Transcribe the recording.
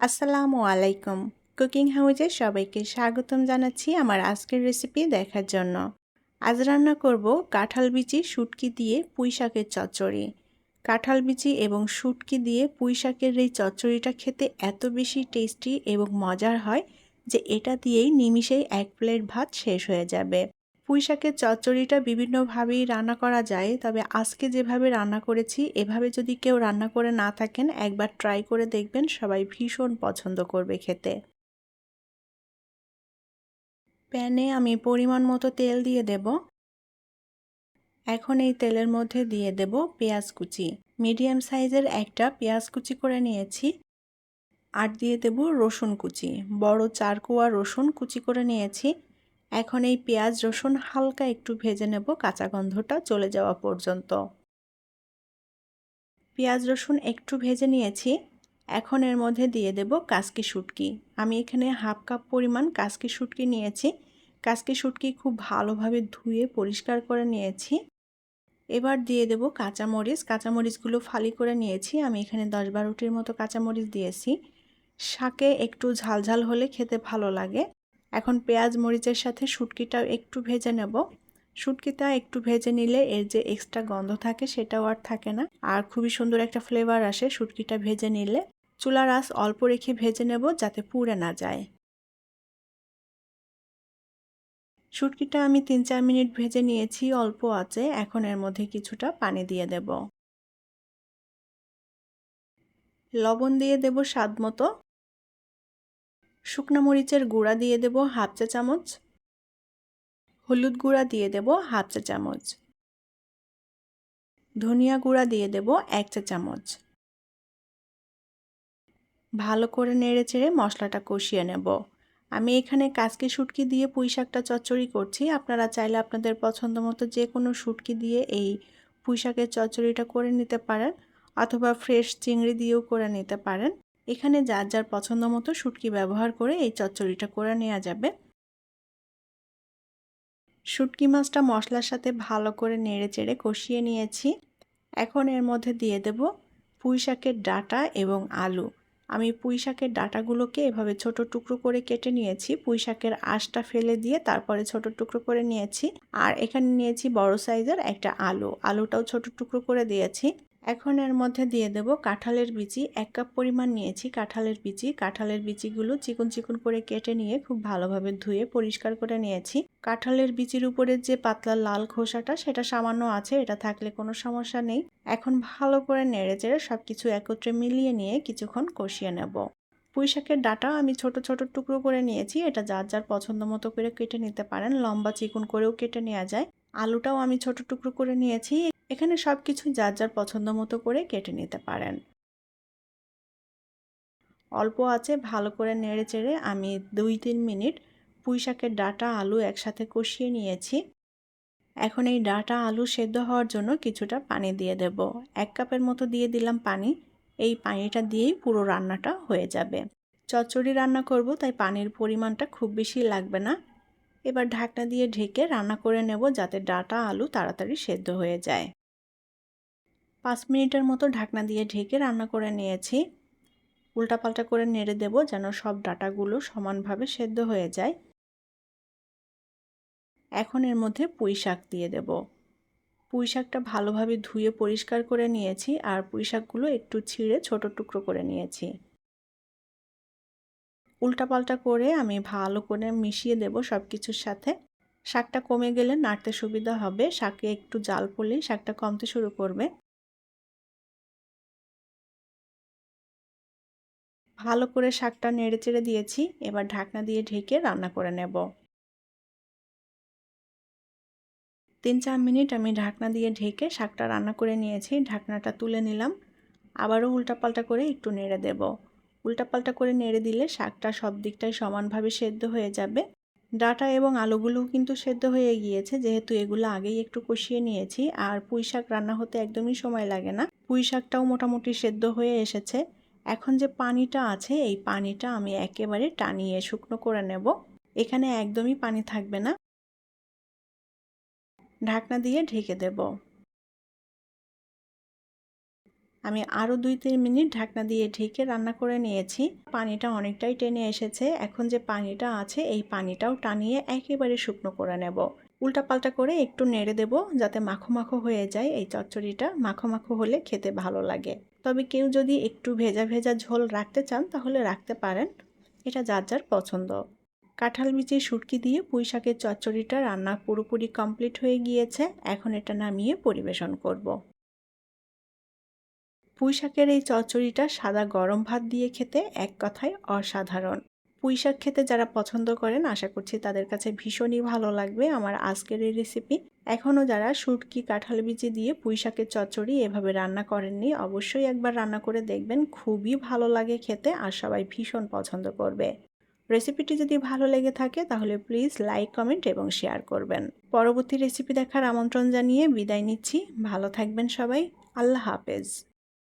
আসসালামু আলাইকুম। কুকিং হাউজে সবাইকে স্বাগতম জানাচ্ছি আমার আজকের রেসিপি দেখার জন্য। আজ রান্না করব কাঁঠাল বিচি শুটকি দিয়ে পুঁই শাকের চচ্চড়ি। কাঁঠাল বিচি এবং শুটকি দিয়ে পুঁই শাকের এই চচ্চড়িটা খেতে এত বেশি টেস্টি এবং মজার হয় যে এটা দিয়েই নিমিষেই 1 প্লেট ভাত শেষ হয়ে যাবে। পুঁই শাকের চচ্চড়িটা বিভিন্নভাবেই রান্না করা যায়, তবে আজকে যেভাবে রান্না করেছি এভাবে যদি কেউ রান্না করে না থাকেন একবার ট্রাই করে দেখবেন, সবাই ভীষণ পছন্দ করবে খেতে। প্যানে আমি পরিমাণ মতো তেল দিয়ে দেব। এখন এই তেলের মধ্যে দিয়ে দেব পেঁয়াজ কুচি। মিডিয়াম সাইজের একটা পেঁয়াজ কুচি করে নিয়েছি। আর দিয়ে দেব রসুন কুচি, বড় 4 কোয়া রসুন কুচি করে নিয়েছি। এখন এই পেঁয়াজ রসুন হালকা একটু ভেজে নেব কাঁচা গন্ধটা চলে যাওয়া পর্যন্ত। পেঁয়াজ রসুন একটু ভেজে নিয়েছি। এখন এর মধ্যে দিয়ে দেব কাসকি শুটকি। আমি এখানে হাফ কাপ পরিমাণ কাসকি শুটকি নিয়েছি। কাসকি শুটকি খুব ভালোভাবে ধুয়ে পরিষ্কার করে নিয়েছি। এবার দিয়ে দেব কাঁচামরিচ। কাঁচামরিচগুলো ফালি করে নিয়েছি। আমি এখানে 10-12টির মতো কাঁচামরিচ দিয়েছি। শাকে একটু ঝালঝাল হলে খেতে ভালো লাগে। এখন পেঁয়াজ মরিচের সাথে শুটকিটাও একটু ভেজে নেব। শুটকিটা একটু ভেজে নিলে এর যে এক্সট্রা গন্ধ থাকে সেটাও আর থাকে না, আর খুবই সুন্দর একটা ফ্লেভার আসে শুটকিটা ভেজে নিলে। চুলার আঁচ অল্প রেখে ভেজে নেব যাতে পুড়ে না যায়। শুটকিটা আমি 3-4 মিনিট ভেজে নিয়েছি অল্প আঁচে। এখন এর মধ্যে কিছুটা পানি দিয়ে দেব। লবণ দিয়ে দেব স্বাদ মতো। শুকনা মরিচের গুঁড়া দিয়ে দেব হাফ চা চামচ। হলুদ গুঁড়া দিয়ে দেব হাফ চা চামচ। ধনিয়া গুঁড়া দিয়ে দেব 1 চা চামচ। ভালো করে নেড়েচেড়ে মশলাটা কষিয়ে নেব। আমি এখানে কাসকি শুটকি দিয়ে পুঁই শাকটা চচ্চড়ি করছি। আপনারা চাইলে আপনাদের পছন্দ মতো যে কোনো শুটকি দিয়ে এই পুঁই শাকের চচ্চড়িটা করে নিতে পারেন, অথবা ফ্রেশ চিংড়ি দিয়েও করে নিতে পারেন। এখানে যার যার পছন্দ মতো শুটকি ব্যবহার করে এই চচ্চড়িটা করে নেওয়া যাবে। শুটকি মাছটা মশলার সাথে ভালো করে নেড়েচেড়ে কষিয়ে নিয়েছি। এখন এর মধ্যে দিয়ে দেব পুঁই শাকের ডাঁটা এবং আলু। আমি পুঁই শাকের ডাঁটাগুলোকে এভাবে ছোট টুকরো করে কেটে নিয়েছি। পুঁই শাকের আঁশটা ফেলে দিয়ে তারপরে ছোট টুকরো করে নিয়েছি। আর এখানে নিয়েছি বড় সাইজের একটা আলু, আলুটাও ছোট টুকরো করে দিয়েছি। এখন এর মধ্যে দিয়ে দেব কাঁঠালের বিচি। 1 কাপ পরিমাণ নিয়েছি কাঁঠালের বিচি। কাঁঠালের বিচিগুলো চিকন চিকন করে কেটে নিয়ে খুব ভালোভাবে ধুয়ে পরিষ্কার করে নিয়েছি। কাঁঠালের বিচির উপরে যে পাতলা লাল খোসাটা সেটা সামান্য আছে, এটা থাকলে কোনো সমস্যা নেই। এখন ভালো করে নেড়েচেড়ে সবকিছু একত্রে মিলিয়ে নিয়ে কিছুক্ষণ কষিয়ে নেব। পুঁই শাকের ডাঁটা আমি ছোট ছোট টুকরো করে নিয়েছি। এটা যার যার পছন্দ মতো করে কেটে নিতে পারেন, লম্বা চিকন করেও কেটে নেওয়া যায়। আলুটাও আমি ছোট টুকরো করে নিয়েছি। এখানে সবকিছু যার যার পছন্দ মতো করে কেটে নিতে পারেন। অল্প আঁচে ভালো করে নেড়েচেড়ে আমি 2-3 মিনিট পুঁই শাকের ডাঁটা আলু একসাথে কষিয়ে নিয়েছি। এখন এই ডাঁটা আলু সেদ্ধ হওয়ার জন্য কিছুটা পানি দিয়ে দেব। 1 কাপের মতো দিয়ে দিলাম পানি। এই পানিটা দিয়েই পুরো রান্নাটা হয়ে যাবে। চচ্চড়ি রান্না করব, তাই পানির পরিমাণটা খুব বেশি লাগবে না। এবার ঢাকনা দিয়ে ঢেকে রান্না করে নেব যাতে ডাঁটা আলু তাড়াতাড়ি সেদ্ধ হয়ে যায়। 5 মিনিটের মতো ঢাকনা দিয়ে ঢেকে রান্না করে নিয়েছি। উল্টাপাল্টা করে নেড়ে দেব যেন সব ডাঁটাগুলো সমানভাবে সেদ্ধ হয়ে যায়। এখন এর মধ্যে পুঁই শাক দিয়ে দেব। পুঁই শাকটা ভালোভাবে ধুয়ে পরিষ্কার করে নিয়েছি, আর পুঁই শাকগুলো একটু ছিঁড়ে ছোট টুকরো করে নিয়েছি। উল্টাপাল্টা করে আমি ভালো করে মিশিয়ে দেব সব কিছুর সাথে। শাকটা কমে গেলে নাড়তে সুবিধা হবে। শাকে একটু জাল পড়লেই শাকটা কমতে শুরু করবে। ভালো করে শাকটা নেড়েচেড়ে দিয়েছি। এবার ঢাকনা দিয়ে ঢেকে রান্না করে নেব। 3-4 মিনিট আমি ঢাকনা দিয়ে ঢেকে শাকটা রান্না করে নিয়েছি। ঢাকনাটা তুলে নিলাম। আবারও উল্টাপাল্টা করে একটু নেড়ে দেব। উল্টাপাল্টা করে নেড়ে দিলে শাকটা সব দিকটাই সমানভাবে সেদ্ধ হয়ে যাবে। ডাঁটা এবং আলুগুলোও কিন্তু সেদ্ধ হয়ে গিয়েছে, যেহেতু এগুলো আগেই একটু কষিয়ে নিয়েছি। আর পুঁই শাক রান্না হতে একদমই সময় লাগে না। পুঁই শাকটাও মোটামুটি সেদ্ধ হয়ে এসেছে। এখন যে পানিটা আছে এই পানিটা আমি একেবারে টানিয়ে শুকনো করে নেব। এখানে একদমই পানি থাকবে না। ঢাকনা দিয়ে ঢেকে দেব। আমি আরও 2-3 মিনিট ঢাকনা দিয়ে ঢেকে রান্না করে নিয়েছি। পানিটা অনেকটাই টেনে এসেছে। এখন যে পানিটা আছে এই পানিটাও টানিয়ে একেবারে শুকনো করে নেব। উল্টাপাল্টা করে একটু নেড়ে দেব যাতে মাখো মাখো হয়ে যায়। এই চচ্চড়িটা মাখো মাখো হলে খেতে ভালো লাগে। তবে কেউ যদি একটু ভেজা ভেজা ঝোল রাখতে চান তাহলে রাখতে পারেন, এটা যার যার পছন্দ। কাঁঠাল বিচির শুটকি দিয়ে পুঁই শাকের চচ্চড়িটা রান্না পুরোপুরি কমপ্লিট হয়ে গিয়েছে। এখন এটা নামিয়ে পরিবেশন করব। পুঁই শাকের এই চচ্চড়িটা সাদা গরম ভাত দিয়ে খেতে এক কথায় অসাধারণ। পুঁই শাক খেতে যারা পছন্দ করেন আশা করছি তাদের কাছে ভীষণই ভালো লাগবে আমার আজকের এই রেসিপি। এখনও যারা শুটকি কাঁঠাল বিচি দিয়ে পুঁই শাকের চচ্চড়ি এভাবে রান্না করেননি অবশ্যই একবার রান্না করে দেখবেন, খুবই ভালো লাগে খেতে আর সবাই ভীষণ পছন্দ করবে। রেসিপিটি যদি ভালো লেগে থাকে তাহলে প্লিজ লাইক, কমেন্ট এবং শেয়ার করবেন। পরবর্তী রেসিপি দেখার আমন্ত্রণ জানিয়ে বিদায় নিচ্ছি। ভালো থাকবেন সবাই। আল্লাহ হাফেজ।